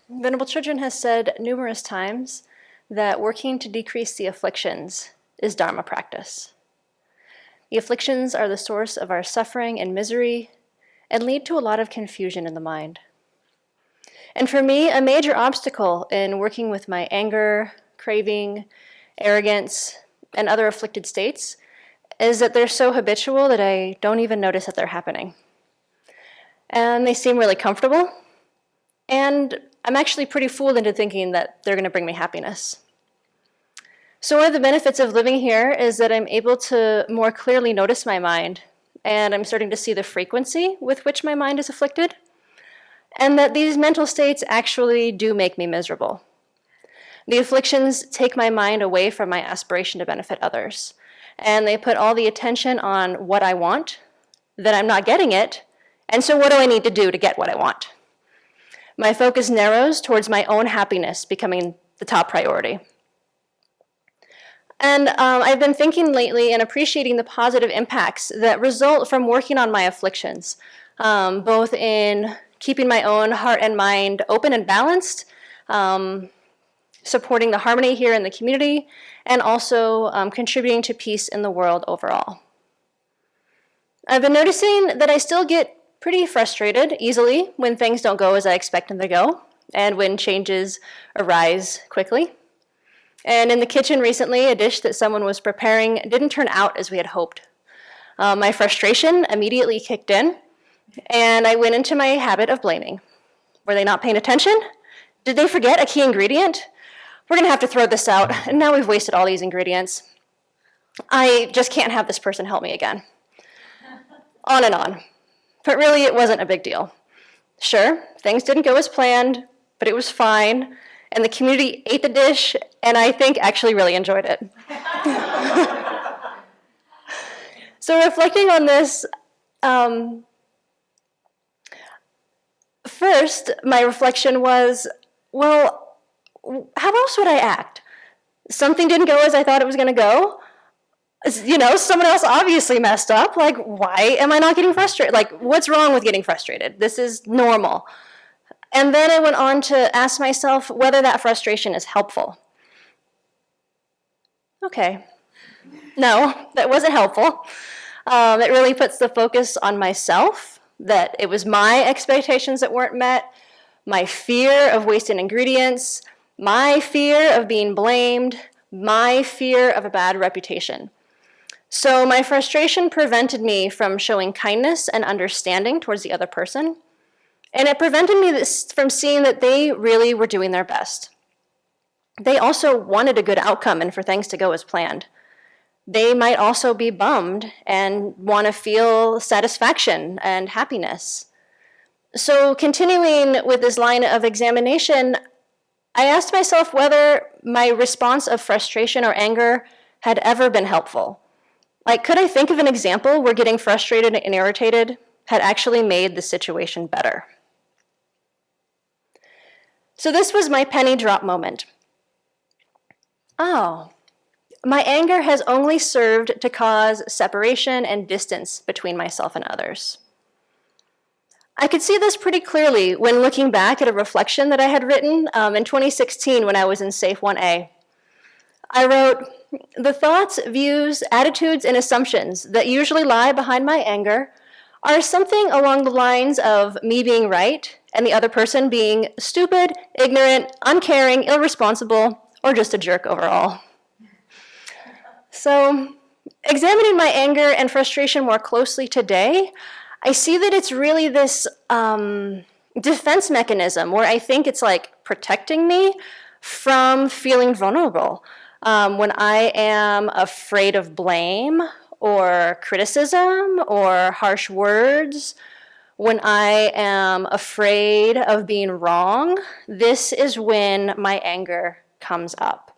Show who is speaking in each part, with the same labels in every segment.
Speaker 1: Venerable Children has said numerous times that working to decrease the afflictions is Dharma practice. The afflictions are the source of our suffering and misery and lead to a lot of confusion in the mind. And for me, a major obstacle in working with my anger, craving, arrogance, and other afflicted states is that they're so habitual that I don't even notice that they're happening. And they seem really comfortable, and I'm actually pretty fooled into thinking that they're going to bring me happiness. So one of the benefits of living here is that I'm able to more clearly notice my mind, and I'm starting to see the frequency with which my mind is afflicted, and that these mental states actually do make me miserable. The afflictions take my mind away from my aspiration to benefit others, and they put all the attention on what I want, that I'm not getting it, and so what do I need to do to get what I want? My focus narrows towards my own happiness becoming the top priority. And I've been thinking lately and appreciating the positive impacts that result from working on my afflictions, both in keeping my own heart and mind open and balanced, supporting the harmony here in the community, and also contributing to peace in the world overall. I've been noticing that I still get pretty frustrated easily when things don't go as I expect them to go, and when changes arise quickly. And in the kitchen recently, a dish that someone was preparing didn't turn out as we had hoped. My frustration immediately kicked in, and I went into my habit of blaming. Were they not paying attention? Did they forget a key ingredient? We're gonna have to throw this out, and now we've wasted all these ingredients. I just can't have this person help me again. On and on. But really, it wasn't a big deal. Sure, things didn't go as planned, but it was fine, and the community ate the dish, and I think actually really enjoyed it. So reflecting on this, first, my reflection was, well, how else would I act? Something didn't go as I thought it was going to go. You know, someone else obviously messed up. Like, why am I not getting frustrated? Like, what's wrong with getting frustrated? This is normal. And then I went on to ask myself whether that frustration is helpful. Okay. No, that wasn't helpful. It really puts the focus on myself, that it was my expectations that weren't met, my fear of wasting ingredients, my fear of being blamed, my fear of a bad reputation. So my frustration prevented me from showing kindness and understanding towards the other person, and it prevented me from seeing that they really were doing their best. They also wanted a good outcome and for things to go as planned. They might also be bummed and want to feel satisfaction and happiness. So continuing with this line of examination, I asked myself whether my response of frustration or anger had ever been helpful. Like, could I think of an example where getting frustrated and irritated had actually made the situation better? So this was my penny drop moment. Oh, my anger has only served to cause separation and distance between myself and others. I could see this pretty clearly when looking back at a reflection that I had written in 2016 when I was in SAFE 1A. I wrote, the thoughts, views, attitudes, and assumptions that usually lie behind my anger are something along the lines of me being right and the other person being stupid, ignorant, uncaring, irresponsible, or just a jerk overall. So, examining my anger and frustration more closely today, I see that it's really this defense mechanism where I think it's like protecting me from feeling vulnerable. When I am afraid of blame or criticism or harsh words, when I am afraid of being wrong, this is when my anger comes up.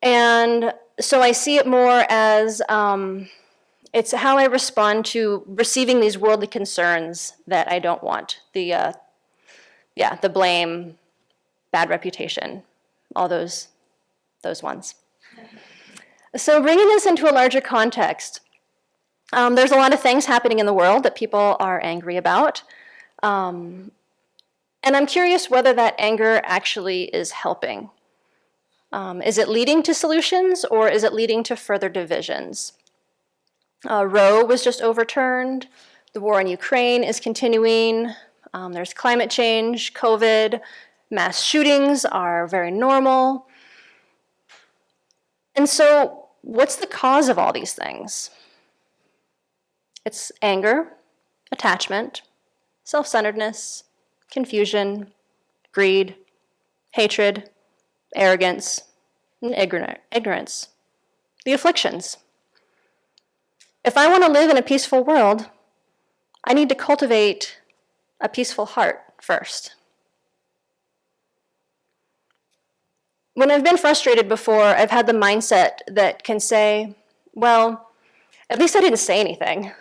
Speaker 1: And so I see it more as it's how I respond to receiving these worldly concerns that I don't want. The blame, bad reputation, all those ones. So bringing this into a larger context, there's a lot of things happening in the world that people are angry about. And I'm curious whether that anger actually is helping. Is it leading to solutions, or is it leading to further divisions? Roe was just overturned. The war in Ukraine is continuing. There's climate change, COVID, mass shootings are very normal. And so, what's the cause of all these things? It's anger, attachment, self-centeredness, confusion, greed, hatred, arrogance, and ignorance. The afflictions. If I want to live in a peaceful world, I need to cultivate a peaceful heart first. When I've been frustrated before, I've had the mindset that can say, well, at least I didn't say anything.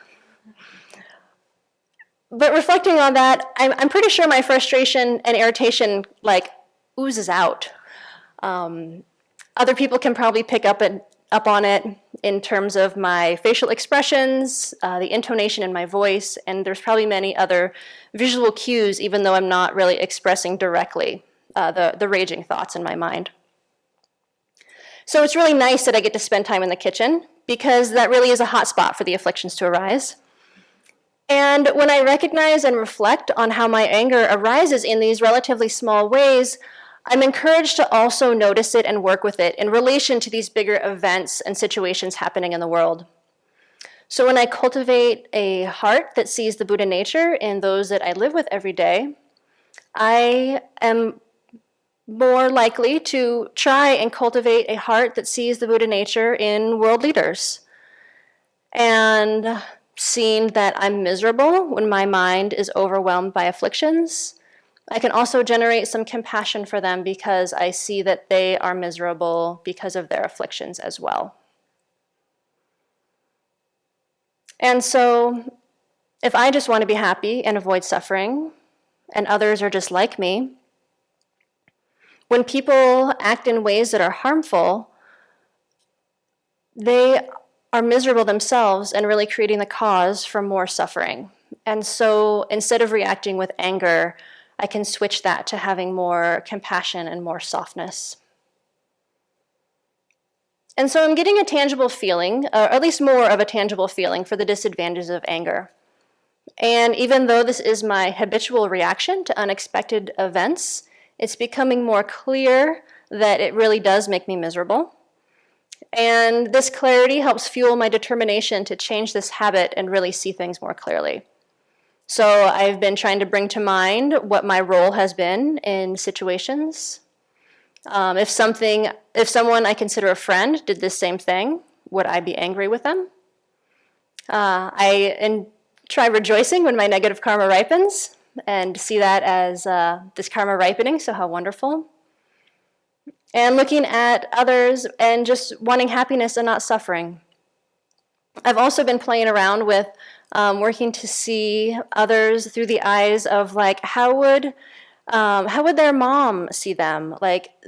Speaker 1: But reflecting on that, I'm pretty sure my frustration and irritation oozes out. Other people can probably pick up on it in terms of my facial expressions, the intonation in my voice, and there's probably many other visual cues, even though I'm not really expressing directly the raging thoughts in my mind. So it's really nice that I get to spend time in the kitchen, because that really is a hot spot for the afflictions to arise. And when I recognize and reflect on how my anger arises in these relatively small ways, I'm encouraged to also notice it and work with it in relation to these bigger events and situations happening in the world. So when I cultivate a heart that sees the Buddha nature in those that I live with every day, I am more likely to try and cultivate a heart that sees the Buddha nature in world leaders. And seeing that I'm miserable when my mind is overwhelmed by afflictions, I can also generate some compassion for them because I see that they are miserable because of their afflictions as well. And so, if I just want to be happy and avoid suffering, and others are just like me, when people act in ways that are harmful, they are miserable themselves and really creating the cause for more suffering. And so instead of reacting with anger, I can switch that to having more compassion and more softness. And so I'm getting a tangible feeling, or at least more of a tangible feeling, for the disadvantages of anger. And even though this is my habitual reaction to unexpected events, it's becoming more clear that it really does make me miserable. And this clarity helps fuel my determination to change this habit and really see things more clearly. So I've been trying to bring to mind what my role has been in situations. If someone I consider a friend did this same thing, would I be angry with them? I try rejoicing when my negative karma ripens and see that as this karma ripening, so how wonderful. And looking at others and just wanting happiness and not suffering. I've also been playing around with working to see others through the eyes of how would their mom see them?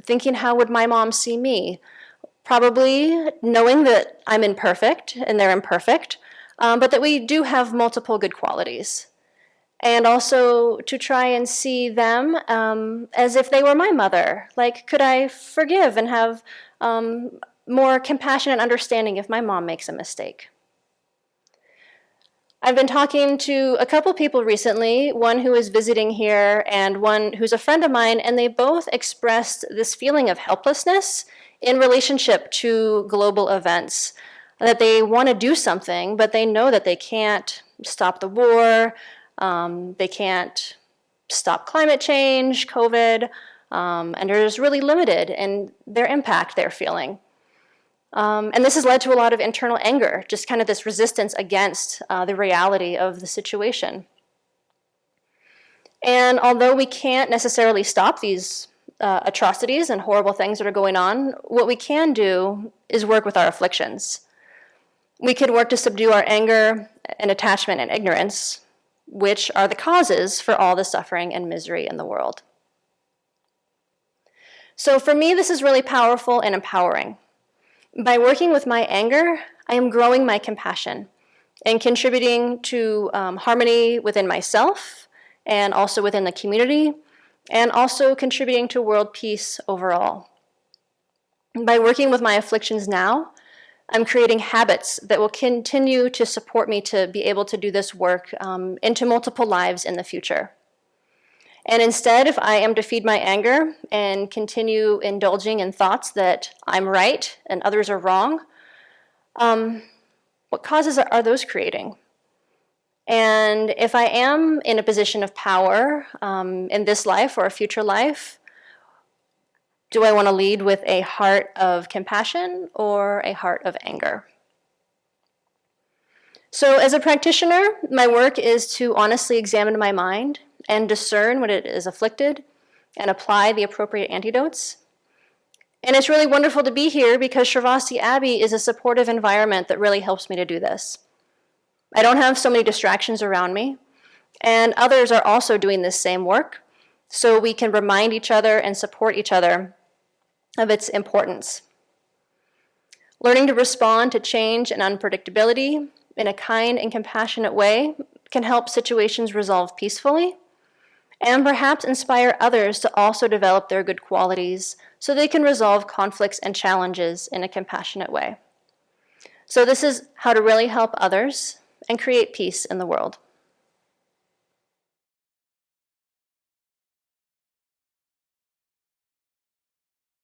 Speaker 1: Thinking, how would my mom see me? Probably knowing that I'm imperfect and they're imperfect, but that we do have multiple good qualities. And also to try and see them as if they were my mother. Could I forgive and have more compassion and understanding if my mom makes a mistake? I've been talking to a couple people recently, one who is visiting here and one who's a friend of mine, and they both expressed this feeling of helplessness in relationship to global events, that they want to do something, but they know that they can't stop the war, they can't stop climate change, COVID, and they're just really limited in their impact they're feeling. And this has led to a lot of internal anger, just kind of this resistance against the reality of the situation. And although we can't necessarily stop these atrocities and horrible things that are going on, what we can do is work with our afflictions. We could work to subdue our anger and attachment and ignorance, which are the causes for all the suffering and misery in the world. So for me, this is really powerful and empowering. By working with my anger, I am growing my compassion and contributing to harmony within myself and also within the community, and also contributing to world peace overall. By working with my afflictions now, I'm creating habits that will continue to support me to be able to do this work into multiple lives in the future. And instead, if I am to feed my anger and continue indulging in thoughts that I'm right and others are wrong, what causes are those creating? And if I am in a position of power in this life or a future life, do I want to lead with a heart of compassion or a heart of anger? So as a practitioner, my work is to honestly examine my mind and discern when it is afflicted and apply the appropriate antidotes. And it's really wonderful to be here because Sravasti Abbey is a supportive environment that really helps me to do this. I don't have so many distractions around me, and others are also doing this same work, so we can remind each other and support each other of its importance. Learning to respond to change and unpredictability in a kind and compassionate way can help situations resolve peacefully and perhaps inspire others to also develop their good qualities so they can resolve conflicts and challenges in a compassionate way. So this is how to really help others and create peace in the world.